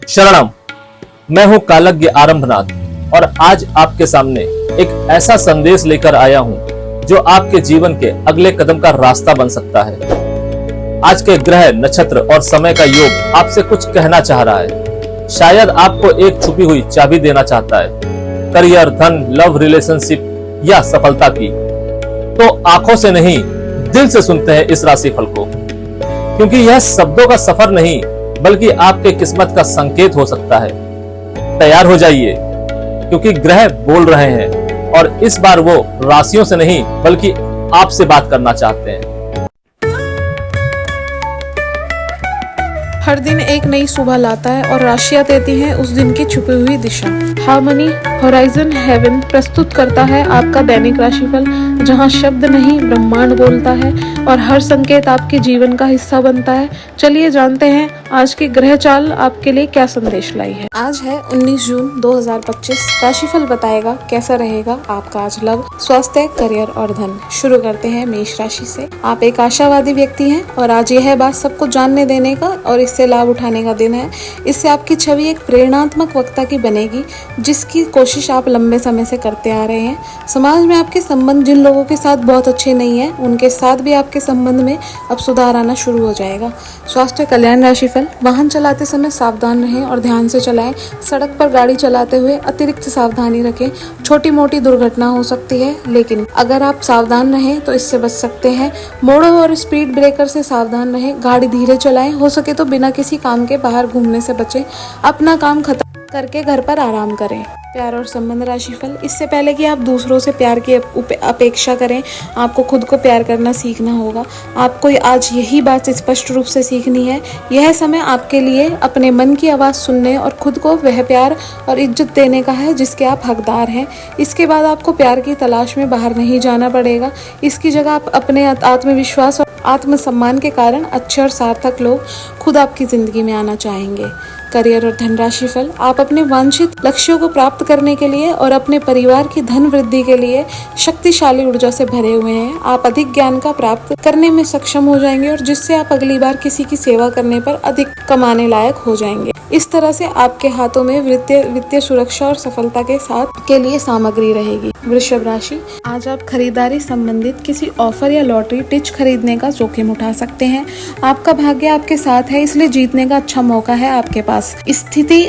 शरणम। मैं हूं कालज्ञ आरंभनाथ और आज आपके सामने एक ऐसा संदेश लेकर आया हूं जो आपके जीवन के अगले कदम का रास्ता बन सकता है। आज के ग्रह, नक्षत्र और समय का योग आपसे कुछ कहना चाह रहा है। शायद आपको एक छुपी हुई चाबी देना चाहता है, करियर, धन, लव, रिलेशनशिप या सफलता की। तो आंखों से नहीं, दिल से सुनते हैं इस राशिफल को, क्योंकि यह शब्दों का सफर नहीं बल्कि आपके किस्मत का संकेत हो सकता है। तैयार हो जाइए, क्योंकि ग्रह बोल रहे हैं और इस बार वो राशियों से नहीं बल्कि आपसे बात करना चाहते हैं। हर दिन एक नई सुबह लाता है और राशियां देती हैं उस दिन की छुपी हुई दिशा। हार्मनी होराइजन हेवन प्रस्तुत करता है आपका दैनिक राशिफल, जहां शब्द नहीं ब्रह्मांड बोलता है और हर संकेत आपके जीवन का हिस्सा बनता है। चलिए जानते हैं आज की ग्रह चाल आपके लिए क्या संदेश लाई है। आज है 19 जून 2025। राशिफल बताएगा कैसा रहेगा आपका आज लव, स्वास्थ्य, करियर और धन। शुरू करते हैं मेष राशि से। आप एक आशावादी व्यक्ति हैं और आज यह बात सबको जानने देने का और इससे लाभ उठाने का दिन है। इससे आपकी छवि एक प्रेरणात्मक वक्ता की बनेगी, जिसकी कोशिश आप लंबे समय से करते आ रहे हैं। समाज में आपके संबंध जिन लोगों के साथ बहुत अच्छे नहीं है, उनके साथ भी आपके संबंध में अब सुधार आना शुरू हो जाएगा। स्वास्थ्य, कल्याण राशिफल। वाहन चलाते समय सावधान रहें और ध्यान से चलाएं। सड़क पर गाड़ी चलाते हुए अतिरिक्त सावधानी रखें। छोटी मोटी दुर्घटना हो सकती है, लेकिन अगर आप सावधान रहें तो इससे बच सकते हैं। मोड़ों और स्पीड ब्रेकर से सावधान रहें। गाड़ी धीरे चलाएं। हो सके तो बिना किसी काम के बाहर घूमने से बचें। अपना काम खत्म करके घर पर आराम करें। प्यार और संबंध राशिफल। इससे पहले कि आप दूसरों से प्यार की अपेक्षा करें, आपको खुद को प्यार करना सीखना होगा। आपको आज यही बात स्पष्ट रूप से सीखनी है। यह समय आपके लिए अपने मन की आवाज़ सुनने और खुद को वह प्यार और इज्जत देने का है जिसके आप हकदार हैं। इसके बाद आपको प्यार की तलाश में बाहर नहीं जाना पड़ेगा। इसकी जगह आप अपने आत्मविश्वास और आत्मसम्मान के कारण अच्छे और सार्थक लोग खुद आपकी जिंदगी में आना चाहेंगे। करियर और धन राशिफल। आप अपने वांछित लक्ष्यों को प्राप्त करने के लिए और अपने परिवार की धन वृद्धि के लिए शक्तिशाली ऊर्जा से भरे हुए हैं। आप अधिक ज्ञान का प्राप्त करने में सक्षम हो जाएंगे और जिससे आप अगली बार किसी की सेवा करने पर अधिक कमाने लायक हो जाएंगे। इस तरह से आपके हाथों में वित्तीय सुरक्षा और सफलता के साथ के लिए सामग्री रहेगी। वृषभ राशि। आज आप खरीदारी संबंधित किसी ऑफर या लॉटरी टिच खरीदने का जोखिम उठा सकते हैं। आपका भाग्य आपके साथ है, इसलिए जीतने का अच्छा मौका है आपके पास। स्थिति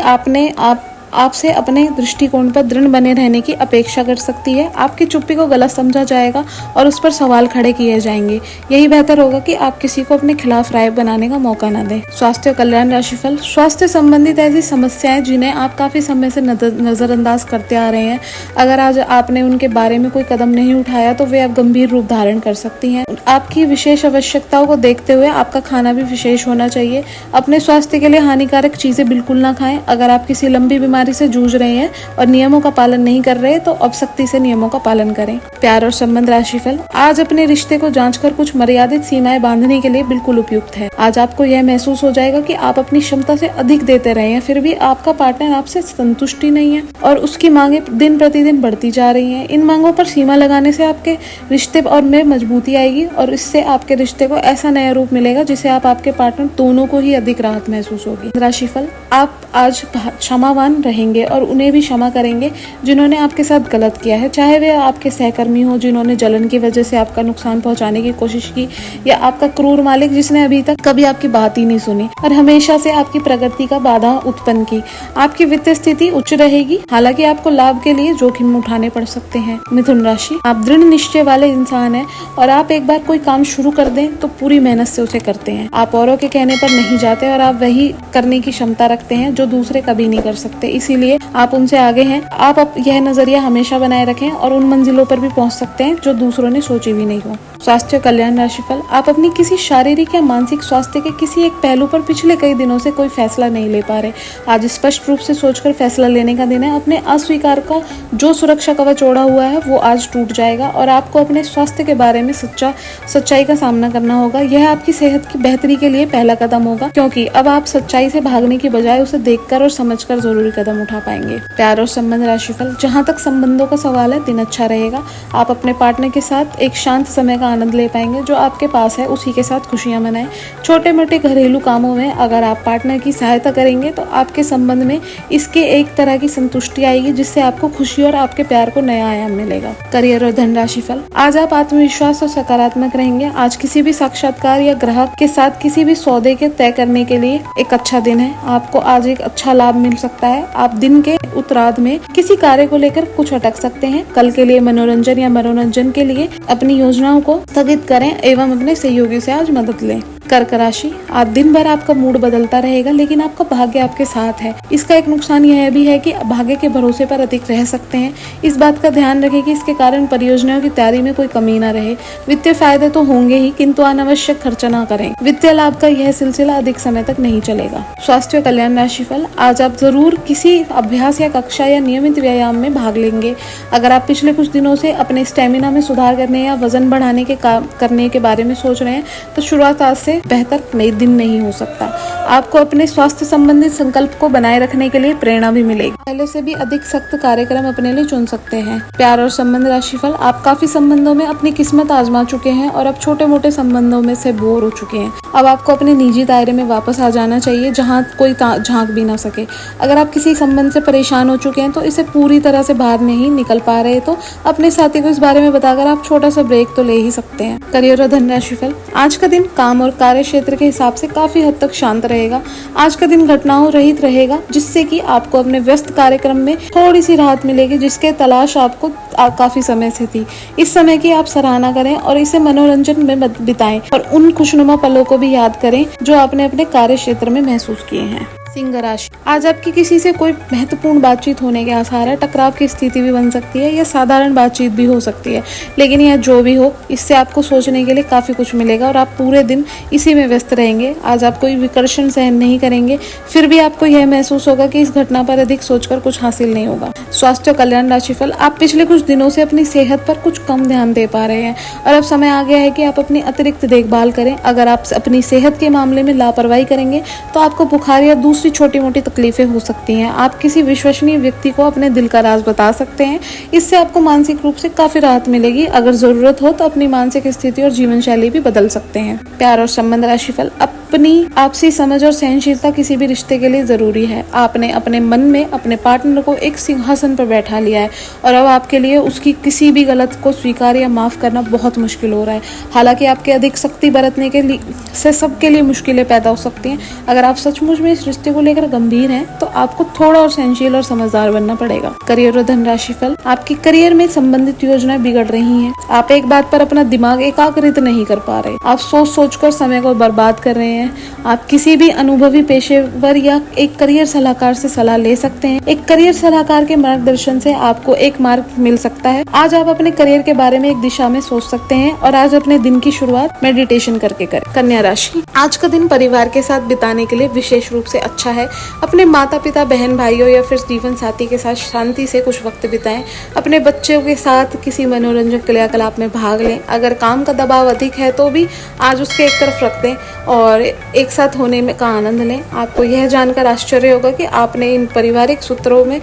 आपसे अपने दृष्टिकोण पर दृढ़ बने रहने की अपेक्षा कर सकती है। आपकी चुप्पी को गलत समझा जाएगा और उस पर सवाल खड़े किए जाएंगे। यही बेहतर होगा कि आप किसी को अपने खिलाफ राय बनाने का मौका न दें। स्वास्थ्य और कल्याण राशिफल। स्वास्थ्य संबंधित ऐसी समस्याएं जिन्हें आप काफी समय से नजरअंदाज करते आ रहे हैं, अगर आज आपने उनके बारे में कोई कदम नहीं उठाया तो वे अब गंभीर रूप धारण कर सकती हैं। आपकी विशेष आवश्यकताओं को देखते हुए आपका खाना भी विशेष होना चाहिए। अपने स्वास्थ्य के लिए हानिकारक चीजें बिल्कुल ना खाएं। अगर आप किसी लंबी बीमारी से जूझ रहे हैं और नियमों का पालन नहीं कर रहे तो अब सख्ती से नियमों का पालन करें। प्यार और संबंध राशिफल। आज अपने रिश्ते को जांचकर कुछ मर्यादित सीमाएं बांधने के लिए बिल्कुल उपयुक्त है। आज आपको यह महसूस हो जाएगा कि आप अपनी क्षमता से अधिक देते रहे हैं, फिर भी आपका पार्टनर आपसे संतुष्टि नहीं है और उसकी मांगे दिन प्रतिदिन बढ़ती जा रही हैं। इन मांगों पर सीमा लगाने से आपके रिश्ते और में मजबूती आएगी और इससे आपके रिश्ते को ऐसा नया रूप मिलेगा जिसे आपके पार्टनर दोनों को ही अधिक राहत महसूस होगी। राशिफल। आप आज क्षमावान रहेंगे और उन्हें भी क्षमा करेंगे जिन्होंने आपके साथ गलत किया है, चाहे वे आपके सहकर्मी हो जिन्होंने जलन की वजह से आपका नुकसान पहुंचाने की कोशिश की, या आपका क्रूर मालिक जिसने अभी तक कभी आपकी बात ही नहीं सुनी और हमेशा से आपकी प्रगति का बाधा उत्पन्न की। आपकी वित्तीय स्थिति उच्च रहेगी, हालांकि आपको लाभ के लिए जोखिम उठाने पड़ सकते हैं। मिथुन राशि। आप दृढ़ निश्चय वाले इंसान हैं और आप एक बार कोई काम शुरू कर दें तो पूरी मेहनत से उसे करते हैं। आप औरों के कहने पर नहीं जाते और आप वही करने की क्षमता रखते हैं जो दूसरे कभी नहीं कर सकते, इसीलिए आप उनसे आगे हैं। आप यह नजरिया हमेशा बनाए रखें और उन मंजिलों पर भी पहुंच सकते हैं जो दूसरों ने सोची भी नहीं हो। स्वास्थ्य कल्याण राशिफल। आप अपनी किसी शारीरिक या मानसिक स्वास्थ्य के किसी एक पहलू पर पिछले कई दिनों से कोई फैसला नहीं ले पा रहे। आज स्पष्ट रूप से सोचकर फैसला लेने का दिन है। अपने अस्वीकार का जो सुरक्षा कवच ओढ़ा हुआ है वो आज टूट जाएगा और आपको अपने स्वास्थ्य के बारे में सच्चाई का सामना करना होगा। यह आपकी सेहत की बेहतरी के लिए पहला कदम होगा, क्योंकि अब आप सच्चाई से भागने की बजाय उसे देखकर और समझकर जरूरी कदम उठा पाएंगे। प्यार और संबंध राशिफल। जहां तक संबंधों का सवाल है, दिन अच्छा रहेगा। आप अपने पार्टनर के साथ एक शांत समय का आनंद ले पाएंगे। जो आपके पास है उसी के साथ खुशियां मनाएं। छोटे मोटे घरेलू कामों में अगर आप पार्टनर की सहायता करेंगे तो आपके संबंध में इसके एक तरह की संतुष्टि आएगी, जिससे आपको खुशी और आपके प्यार को नया आयाम मिलेगा। करियर और धन राशि फल, आज आप आत्मविश्वास और सकारात्मक रहेंगे। आज किसी भी साक्षात्कार या ग्राहक के साथ किसी भी सौदे के तय करने के लिए एक अच्छा दिन है। आपको आज एक अच्छा लाभ मिल सकता है। आप दिन के उत्तरार्ध में किसी कार्य को लेकर कुछ अटक सकते हैं। कल के लिए मनोरंजन के लिए अपनी योजनाओं को स्थगित करें एवं अपने सहयोगी से आज मदद लें। कर्क राशि, आज दिन भर आपका मूड बदलता रहेगा, लेकिन आपका भाग्य आपके साथ है। इसका एक नुकसान यह भी है कि भाग्य के भरोसे पर अधिक रह सकते हैं। इस बात का ध्यान रखें कि इसके कारण परियोजनाओं की तैयारी में कोई कमी न रहे। वित्तीय फायदे तो होंगे ही, किंतु अनावश्यक खर्चा न करें। वित्तीय लाभ का यह सिलसिला अधिक समय तक नहीं चलेगा। स्वास्थ्य और कल्याण राशि फल, आज आप जरूर किसी अभ्यास या कक्षा या नियमित व्यायाम में भाग लेंगे। अगर आप पिछले कुछ दिनों से अपने स्टेमिना में सुधार करने या वजन बढ़ाने के करने के बारे में सोच रहे हैं तो शुरुआत आज से बेहतर नई दिन नहीं हो सकता। आपको अपने स्वास्थ्य संबंधित संकल्प को बनाए रखने के लिए प्रेरणा भी मिलेगी। पहले से भी अधिक सख्त कार्यक्रम अपने लिए चुन सकते हैं। प्यार और संबंध राशिफल, आप काफी संबंधों में अपनी किस्मत आजमा चुके हैं और अब छोटे मोटे संबंधों में से बोर हो चुके हैं। अब आपको अपने निजी दायरे में वापस आ जाना चाहिए, जहाँ कोई झांक भी ना सके। अगर आप किसी संबंध से परेशान हो चुके हैं तो इसे पूरी तरह से बाहर नहीं निकल पा रहे तो अपने साथी को इस बारे में बताकर आप छोटा सा ब्रेक तो ले ही सकते हैं। करियर और धन राशिफल, आज का दिन काम और कार्य क्षेत्र के हिसाब से काफी हद तक शांत रहेगा। आज का दिन घटनाओं रहित रहेगा, जिससे कि आपको अपने व्यस्त कार्यक्रम में थोड़ी सी राहत मिलेगी, जिसके तलाश आपको काफी समय से थी। इस समय की आप सराहना करें और इसे मनोरंजन में बिताएं और उन खुशनुमा पलों को भी याद करें जो आपने अपने कार्य क्षेत्र में महसूस किए हैं। सिंह राशि, आज आपकी किसी से कोई महत्वपूर्ण बातचीत होने के आसार है। टकराव की स्थिति भी बन सकती है या साधारण बातचीत भी हो सकती है, लेकिन यह जो भी हो, इससे आपको सोचने के लिए काफी कुछ मिलेगा और आप पूरे दिन इसी में व्यस्त रहेंगे। आज आप कोई विकर्षण सहन नहीं करेंगे, फिर भी आपको यह महसूस होगा कि इस घटना पर अधिक सोचकर कुछ हासिल नहीं होगा। स्वास्थ्य और कल्याण राशिफल, आप पिछले कुछ दिनों से अपनी सेहत पर कुछ कम ध्यान दे पा रहे हैं और अब समय आ गया है कि आप अपनी अतिरिक्त देखभाल करें। अगर आप अपनी सेहत के मामले में लापरवाही करेंगे तो आपको बुखार या दूसरी छोटी मोटी तकलीफें हो सकती हैं। आप किसी विश्वसनीय व्यक्ति को अपने दिल का राज बता सकते हैं, इससे आपको मानसिक रूप से काफी राहत मिलेगी। अगर जरूरत हो तो अपनी मानसिक स्थिति और जीवन शैली भी बदल सकते हैं। प्यार और संबंध राशिफल, अपनी आपसी समझ और सहनशीलता किसी भी रिश्ते के लिए जरूरी है। आपने अपने मन में अपने पार्टनर को एक सिंहासन पर बैठा लिया है और अब आपके लिए उसकी किसी भी गलत को स्वीकार या माफ करना बहुत मुश्किल हो रहा है। हालांकि आपके अधिक सख्ती बरतने के लिए से सबके लिए मुश्किलें पैदा हो सकती हैं। अगर आप सचमुच में इस रिश्ते को लेकर गंभीर हैं तो आपको थोड़ा और सहनशील और समझदार बनना पड़ेगा। करियर और धन राशिफल, आपकी करियर में संबंधित योजनाएं बिगड़ रही हैं। आप एक बात पर अपना दिमाग एकाग्रित नहीं कर पा रहे। आप सोच कर समय को बर्बाद कर रहे हैं। आप किसी भी अनुभवी पेशेवर या एक करियर सलाहकार से सलाह ले सकते हैं। एक करियर सलाहकार के मार्गदर्शन से आपको एक मार्ग मिल सकता है। आज आप अपने करियर के बारे में एक दिशा में सोच सकते हैं और आज अपने दिन की शुरुआत मेडिटेशन करके करें। कन्या राशि, आज का दिन परिवार के साथ बिताने के लिए विशेष रूप से अच्छा है। अपने माता पिता, बहन भाइयों या फिर जीवन साथी के साथ शांति से कुछ वक्त बिताएं। अपने बच्चों के साथ किसी मनोरंजक क्रियाकलाप में भाग लें। अगर काम का दबाव अधिक है तो भी आज उसके एक तरफ रख दें और एक साथ होने में का आनंद लें। आपको यह जानकर आश्चर्य होगा कि आपने इन पारिवारिक सूत्रों में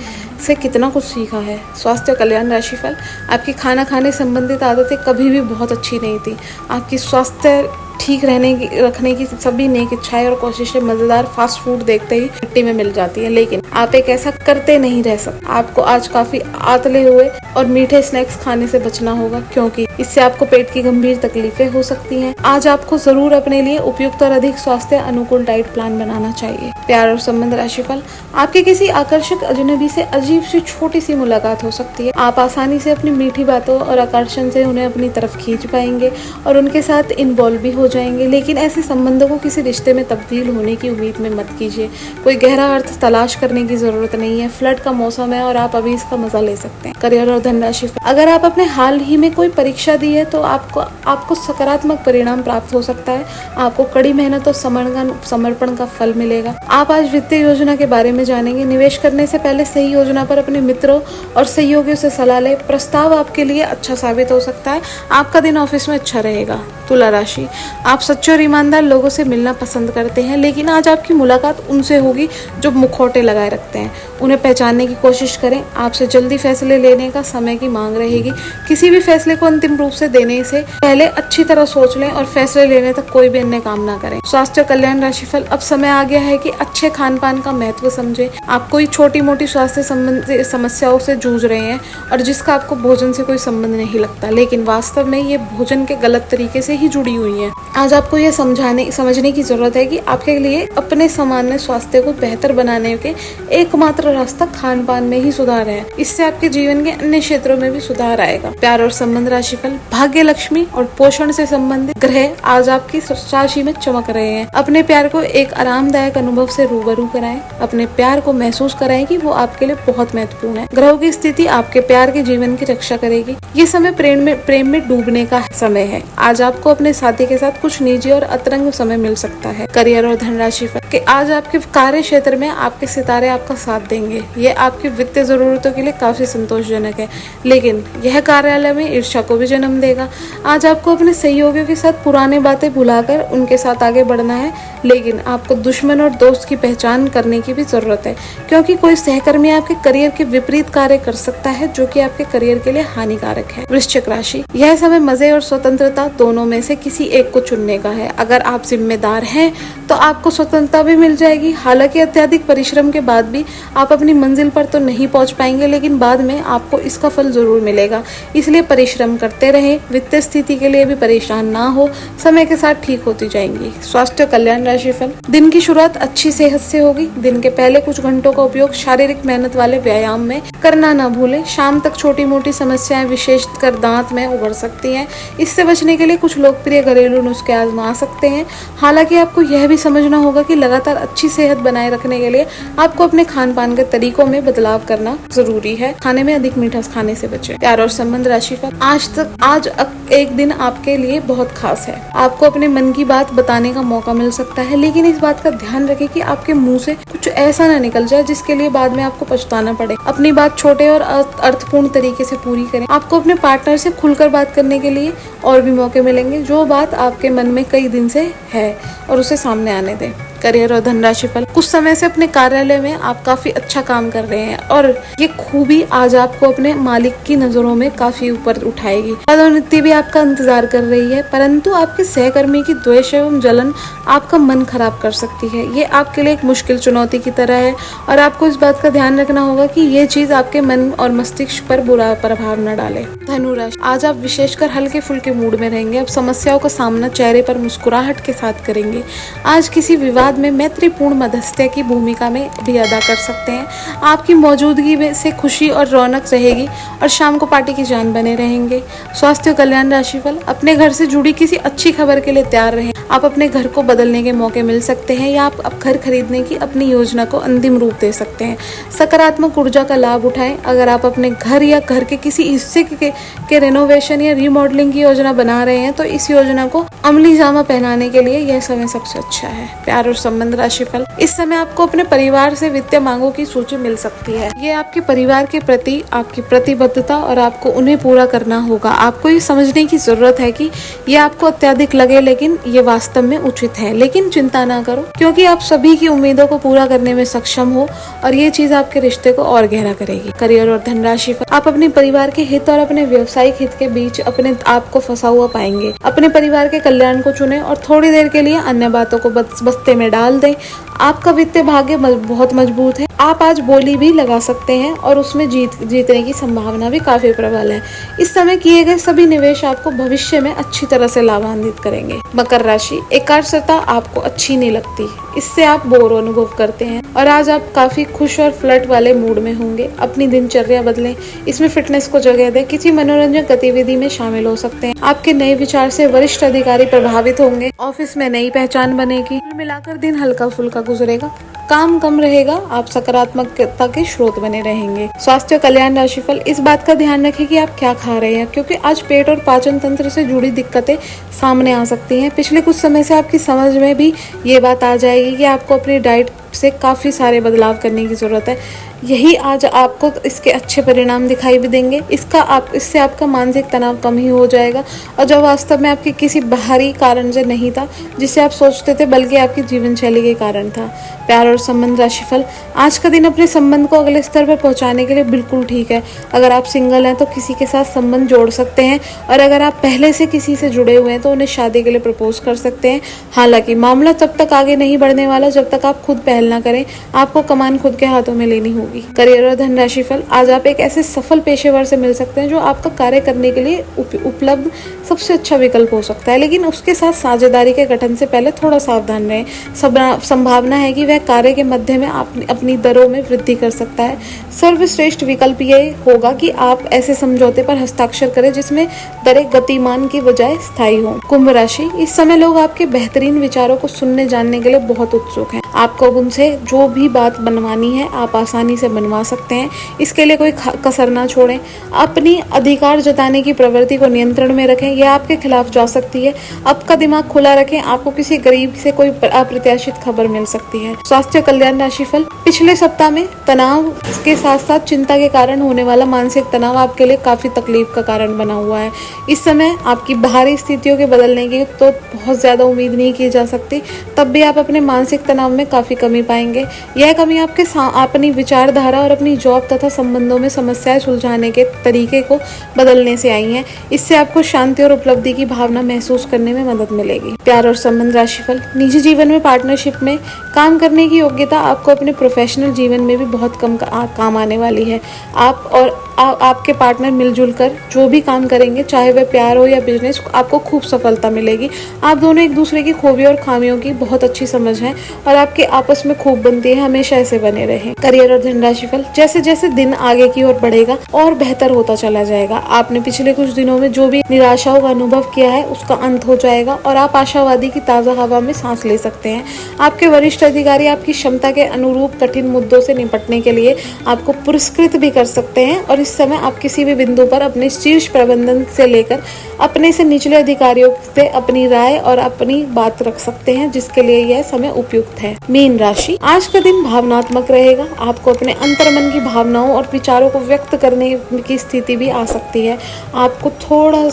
से कितना कुछ सीखा है। स्वास्थ्य और कल्याण राशिफल, आपकी खाना खाने संबंधित आदतें कभी भी बहुत अच्छी नहीं थी। आपकी स्वास्थ्य ठीक रखने की सभी नेक इच्छाएं और कोशिशें मजेदार फास्ट फूड देखते ही मिट्टी में मिल जाती है, लेकिन आप एक ऐसा करते नहीं रह सकते। आपको आज काफी आतले हुए और मीठे स्नैक्स खाने से बचना होगा, क्योंकि इससे आपको पेट की गंभीर तकलीफें हो सकती हैं। आज आपको जरूर अपने लिए उपयुक्त और अधिक स्वास्थ्य अनुकूल डाइट प्लान बनाना चाहिए। प्यार और संबंध राशिफल, आपके किसी आकर्षक अजनबी से अजीब सी छोटी सी मुलाकात हो सकती है। आप आसानी से अपनी मीठी बातों और आकर्षण से उन्हें अपनी तरफ खींच पाएंगे और उनके साथ इन्वॉल्व भी हो जाएंगे, लेकिन ऐसे संबंधों को किसी रिश्ते में तब्दील होने की उम्मीद में मत कीजिए। कोई गहरा अर्थ तलाश करने की जरूरत नहीं है। फ्लर्ट का मौसम है और आप अभी इसका मजा ले सकते हैं। करियर और धन राशि, अगर आप अपने हाल ही में कोई परीक्षा दी है तो आपको सकारात्मक परिणाम प्राप्त हो सकता है। आपको कड़ी मेहनत और समर्पण का फल मिलेगा। आप आज वित्तीय योजना के बारे में जानेंगे। निवेश करने से पहले सही योजना पर अपने मित्रों और सहयोगियों से सलाह लें। प्रस्ताव आपके लिए अच्छा साबित हो सकता है। आपका दिन ऑफिस में अच्छा रहेगा। तुला राशि, आप सच्चे और ईमानदार लोगों से मिलना पसंद करते हैं, लेकिन आज आपकी मुलाकात उनसे होगी जो मुखौटे लगाए रखते हैं। उन्हें पहचानने की कोशिश करें। आपसे जल्दी फैसले लेने का समय की मांग रहेगी। किसी भी फैसले को अंतिम रूप से देने से पहले अच्छी तरह सोच लें और फैसले लेने तक कोई भी अन्य काम ना करें। स्वास्थ्य और कल्याण राशिफल, अब समय आ गया है कि अच्छे खान पान का महत्व समझें। आप कोई छोटी मोटी स्वास्थ्य संबंधी समस्याओं से जूझ रहे हैं और जिसका आपको भोजन से कोई संबंध नहीं लगता, लेकिन वास्तव में ये भोजन के गलत तरीके से ही जुड़ी हुई है। आज आपको ये समझने की जरूरत है कि आपके लिए अपने सामान्य स्वास्थ्य को बेहतर बनाने के एकमात्र रास्ता खान पान में ही सुधार है। इससे आपके जीवन के अन्य क्षेत्रों में भी सुधार आएगा। प्यार और संबंध राशिफल, भाग्य, लक्ष्मी और पोषण से संबंधित ग्रह आज आपकी राशि में चमक रहे हैं। अपने प्यार को एक आरामदायक अनुभव से रूबरू कराएं। अपने प्यार को महसूस कराएं कि वो आपके लिए बहुत महत्वपूर्ण है। ग्रहों की स्थिति आपके प्यार के जीवन की रक्षा करेगी। ये समय प्रेम में डूबने का समय है। आज आपको अपने साथी के साथ कुछ निजी और अतरंग समय मिल सकता है। करियर और धन राशिफल कि आज आपके कार्य क्षेत्र में आपके सितारे आपका साथ देंगे। ये आपकी वित्तीय जरूरतों के लिए काफी संतोषजनक है, लेकिन यह कार्यालय में ईर्ष्या को भी जन्म देगा। आज आपको अपने सहयोगियों के साथ पुरानी बातें भुलाकर उनके साथ आगे बढ़ना है, लेकिन आपको दुश्मन और दोस्त की पहचान करने की भी जरूरत है, क्योंकि कोई सहकर्मी आपके करियर के विपरीत कार्य कर सकता है जो कि आपके करियर के लिए हानिकारक है। वृश्चिक राशि, यह समय मजे और स्वतंत्रता दोनों में से किसी एक को चुनने का है। अगर आप जिम्मेदार हैं तो आपको स्वतंत्रता भी मिल जाएगी। हालांकि अत्यधिक परिश्रम के बाद भी आप अपनी मंजिल पर तो नहीं पहुंच पाएंगे, लेकिन बाद में आपको इसका फल जरूर मिलेगा। इसलिए परिश्रम करते रहें। वित्तीय स्थिति के लिए भी परेशान ना हो, समय के साथ ठीक होती जाएंगी। स्वास्थ्य कल्याण राशिफल, दिन की शुरुआत अच्छी सेहत से होगी। दिन के पहले कुछ घंटों का उपयोग शारीरिक मेहनत वाले व्यायाम में करना ना भूलें। शाम तक छोटी मोटी समस्याएं विशेषकर दांत में उभर सकती हैं। इससे बचने के लिए कुछ लोकप्रिय घरेलू नुस्खे आजमा सकते हैं। हालांकि आपको यह भी समझना होगा कि लगातार अच्छी सेहत बनाए रखने के लिए आपको अपने खान पान के तरीकों में बदलाव करना जरूरी है। खाने में अधिक मीठा खाने से बचें। प्यार और संबंध राशिफल, आज एक दिन आपके लिए बहुत खास है। आपको अपने मन की बात बताने का मौका मिल सकता है, लेकिन इस बात का ध्यान रखें कि आपके मुंह से कुछ ऐसा ना निकल जाए जिसके लिए बाद में आपको पछताना पड़े। अपनी बात छोटे और अर्थपूर्ण तरीके से पूरी करें। आपको अपने पार्टनर से खुलकर बात करने के लिए और भी मौके मिलेंगे। जो बात आपके मन में कई दिन से है और उसे सामने आने दें। करियर और धन राशिफल, कुछ समय से अपने कार्यालय में आप काफी अच्छा काम कर रहे हैं और ये खूबी आज आपको अपने मालिक की नजरों में काफी ऊपर उठाएगी। पदोन्नति भी आपका इंतजार कर रही है, परंतु आपके सहकर्मी की द्वेष एवं जलन आपका मन खराब कर सकती है। ये आपके लिए एक मुश्किल चुनौती की तरह है और आपको इस बात का ध्यान रखना होगा कि ये चीज आपके मन और मस्तिष्क पर बुरा प्रभाव न डाले। धनु राशि, आज आप विशेषकर हल्के फुल्के मूड में रहेंगे। अब समस्याओं का सामना चेहरे पर मुस्कुराहट के साथ करेंगे। आज किसी विवाद में मैत्रीपूर्ण मध्यस्थता की भूमिका में भी अदा कर सकते हैं। आपकी मौजूदगी में से खुशी और रौनक रहेगी और शाम को पार्टी की जान बने रहेंगे। स्वास्थ्य कल्याण राशिफल, अपने घर से जुड़ी किसी अच्छी खबर के लिए तैयार रहें। आप अपने घर को बदलने के मौके मिल सकते हैं या आप घर खरीदने की अपनी योजना को अंतिम रूप दे सकते हैं। सकारात्मक ऊर्जा का लाभ उठाएं। अगर आप अपने घर या घर के किसी हिस्से के रेनोवेशन या रिमॉडलिंग की योजना बना रहे हैं तो इस योजना को अमली जामा पहनाने के लिए यह समय सबसे अच्छा है। प्यार और संबंध राशिफल, इस समय आपको अपने परिवार से वित्तीय मांगों की सूची मिल सकती है। ये आपके परिवार के प्रति आपकी प्रतिबद्धता और आपको उन्हें पूरा करना होगा। आपको ये समझने की जरूरत है कि ये आपको अत्यधिक लगे, लेकिन ये वास्तव में उचित है। लेकिन चिंता ना करो, क्योंकि आप सभी की उम्मीदों को पूरा करने में सक्षम हो और ये चीज आपके रिश्ते को और गहरा करेगी। करियर और धन राशिफल, आप अपने परिवार के हित और अपने व्यवसायिक हित के बीच अपने आप को फंसा हुआ पाएंगे। अपने परिवार के कल्याण को चुनें और थोड़ी देर के लिए अन्य बातों को बस्ते में डाल दें। आपका वित्तीय भाग्य बहुत मजबूत है। आप आज बोली भी लगा सकते हैं और उसमें जीतने की संभावना भी काफी प्रबल है। इस समय किए गए सभी निवेश आपको भविष्य में अच्छी तरह से लाभान्वित करेंगे। मकर राशि, एकाग्रता आपको अच्छी नहीं लगती, इससे आप बोर अनुभव करते हैं और आज आप काफी खुश और फ्लर्ट वाले मूड में होंगे। अपनी दिनचर्या बदलें, इसमें फिटनेस को जगह दें। किसी मनोरंजन गतिविधि में शामिल हो सकते हैं। आपके नए विचार से वरिष्ठ अधिकारी प्रभावित होंगे। ऑफिस में नई पहचान बनेगी। मिलाकर दिन हल्का फुल्का गुजरेगा। काम कम रहेगा। आप सकारात्मकता के स्रोत बने रहेंगे। स्वास्थ्य कल्याण राशिफल, इस बात का ध्यान रखें कि आप क्या खा रहे हैं, क्योंकि आज पेट और पाचन तंत्र से जुड़ी दिक्कतें सामने आ सकती हैं। पिछले कुछ समय से आपकी समझ में भी ये बात आ जाएगी कि आपको अपनी डाइट से काफ़ी सारे बदलाव करने की ज़रूरत है। यही आज आपको इसके अच्छे परिणाम दिखाई भी देंगे। इससे आपका मानसिक तनाव कम ही हो जाएगा, और जो वास्तव में आपके किसी बाहरी कारण से नहीं था जिसे आप सोचते थे, बल्कि आपकी जीवन शैली के कारण था। प्यार और संबंध राशिफल, आज का दिन अपने संबंध को अगले स्तर पर पहुंचाने के लिए बिल्कुल ठीक है। अगर आप सिंगल हैं तो किसी के साथ संबंध जोड़ सकते हैं, और अगर आप पहले से किसी से जुड़े हुए हैं तो उन्हें शादी के लिए प्रपोज कर सकते हैं। हालांकि मामला तब तक आगे नहीं बढ़ने वाला जब तक आप खुद पहल ना करें। आपको कमान खुद के हाथों में लेनी होगी। करियर और धन राशिफल, आज आप एक ऐसे सफल पेशेवर से मिल सकते हैं जो आपका कार्य करने के लिए उपलब्ध सबसे अच्छा विकल्प हो सकता है, लेकिन उसके साथ साझेदारी के गठन से पहले थोड़ा सावधान रहें। संभावना है कि वह कार्य के मध्य में अपनी दरों में वृद्धि कर सकता है। सर्वश्रेष्ठ विकल्प ये होगा कि आप ऐसे समझौते पर हस्ताक्षर करें जिसमें दरें गतिमान की बजाय स्थायी हो। कुंभ राशि, इस समय लोग आपके बेहतरीन विचारों को सुनने जानने के लिए बहुत उत्सुक हैं। आपको उनसे जो भी बात बनवानी है आप आसानी से बनवा सकते हैं। इसके लिए कोई कसर ना छोड़ें। अपनी अधिकार जताने की प्रवृत्ति को नियंत्रण में रखें, यह आपके खिलाफ जा सकती है। आपका दिमाग खुला रखें, आपको किसी गरीब से कोई अप्रत्याशित खबर मिल सकती है। स्वास्थ्य कल्याण राशिफल, पिछले सप्ताह में तनाव के साथ साथ चिंता के कारण होने वाला मानसिक तनाव आपके लिए काफी तकलीफ का कारण बना हुआ है। इस समय आपकी बाहरी स्थितियों के बदलने की तो बहुत ज्यादा उम्मीद नहीं की जा सकती, तब भी आप अपने मानसिक तनाव में काफी कमी पाएंगे। यह कमी आपके अपनी विचारधारा और अपनी जॉब तथा संबंधों में समस्याएं सुलझाने के तरीके को बदलने से आई हैं। इससे आपको शांति और उपलब्धि की भावना महसूस करने में मदद मिलेगी। प्यार और संबंध राशिफल, निजी जीवन में पार्टनरशिप में काम करने की योग्यता आपको अपने प्रोफेशनल जीवन में भी बहुत कम काम आने वाली है। आप और आपके पार्टनर मिलजुल कर जो भी काम करेंगे, चाहे वह प्यार हो या बिजनेस, आपको खूब सफलता मिलेगी। आप दोनों एक दूसरे की खूबियों और खामियों की बहुत अच्छी समझ है और आपके आपस में खूब बनती है। हमेशा ऐसे बने रहें। करियर और धन राशिफल, जैसे जैसे दिन आगे की ओर बढ़ेगा और बेहतर होता चला जाएगा। आपने पिछले कुछ दिनों में जो भी निराशाओं का अनुभव किया है उसका अंत हो जाएगा और आप आशावादी की ताजा हवा में सांस ले सकते हैं। आपके वरिष्ठ अधिकारी आपकी क्षमता के अनुरूप कठिन मुद्दों से निपटने के लिए आपको पुरस्कृत भी कर सकते हैं, और इस समय आप किसी भी बिंदु पर अपने शीर्ष प्रबंधन से लेकर अपने से निचले अधिकारियों से अपनी राय और अपनी बात रख सकते हैं, जिसके लिए यह समय उपयुक्त है। मीन राशि, आज का दिन भावनात्मक रहेगा। आपको अपने अंतर्मन की भावनाओं और विचारों को व्यक्त करने की स्थिति भी आ सकती है। आपको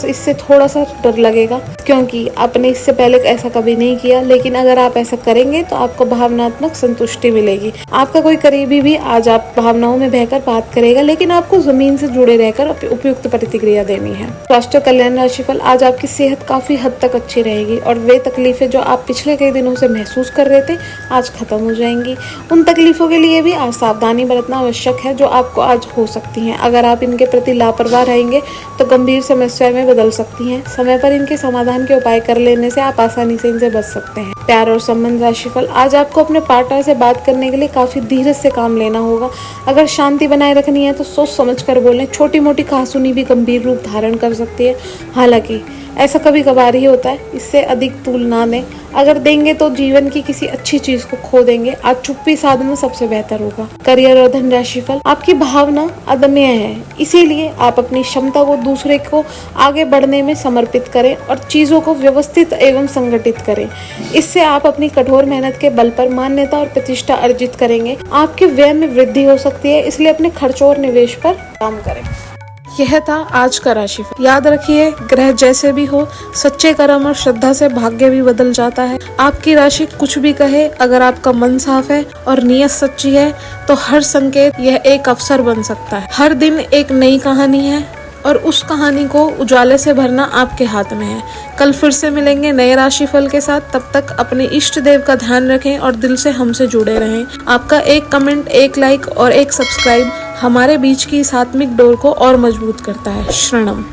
इससे थोड़ा सा डर लगेगा क्योंकि आपने इससे पहले ऐसा कभी नहीं किया, लेकिन अगर आप ऐसा करेंगे तो आपको भावनात्मक संतुष्टि मिलेगी। आपका कोई करीबी भी आज आप भावनाओं में बहकर बात करेगा, लेकिन आपको जमीन से जुड़े रहकर उपयुक्त प्रतिक्रिया देनी है। स्वास्थ्य कल्याण राशिफल, आज आपकी सेहत काफी हद तक अच्छी रहेगी और वे तकलीफें जो आप पिछले कई दिनों से महसूस कर रहे थे आज खत्म हो जाएंगी। उन तकलीफों के लिए भी आज सावधानी बरतना आवश्यक है जो आपको आज हो सकती हैं। अगर आप इनके प्रति लापरवाह रहेंगे तो गंभीर समस्या में बदल सकती हैं। समय पर इनके समाधान के उपाय कर लेने से आप आसानी से इनसे बच सकते हैं। प्यार और संबंध राशिफल, आज आपको अपने पार्टनर से बात करने के लिए काफी धीरज से काम लेना होगा। अगर शांति बनाए रखनी है तो सोच समझ कर बोलें। छोटी मोटी कहासुनी भी गंभीर रूप धारण कर सकती है, हालांकि ऐसा कभी कभार ही होता है। इससे अधिक तूल ना दें। अगर देंगे तो जीवन की किसी अच्छी चीज को खो देंगे। आज चुप्पी साधना सबसे बेहतर होगा। करियर और धन राशिफल, आपकी भावना अदम्य है, इसीलिए आप अपनी क्षमता को दूसरे को आगे बढ़ने में समर्पित करें और चीजों को व्यवस्थित एवं संगठित करें। इससे आप अपनी कठोर मेहनत के बल पर मान्यता और प्रतिष्ठा अर्जित करेंगे। आपके व्यय में वृद्धि हो सकती है, इसलिए अपने खर्चों और निवेश पर काम करें। यह था आज का राशिफल। याद रखिए, ग्रह जैसे भी हो, सच्चे कर्म और श्रद्धा से भाग्य भी बदल जाता है। आपकी राशि कुछ भी कहे, अगर आपका मन साफ है और नीयत सच्ची है तो हर संकेत यह एक अवसर बन सकता है। हर दिन एक नई कहानी है और उस कहानी को उजाले से भरना आपके हाथ में है। कल फिर से मिलेंगे नए राशिफल के साथ। तब तक अपने इष्ट देव का ध्यान रखें और दिल से हमसे जुड़े रहें। आपका एक कमेंट, एक लाइक और एक सब्सक्राइब हमारे बीच की इस आत्मिक डोर को और मजबूत करता है। शरणम।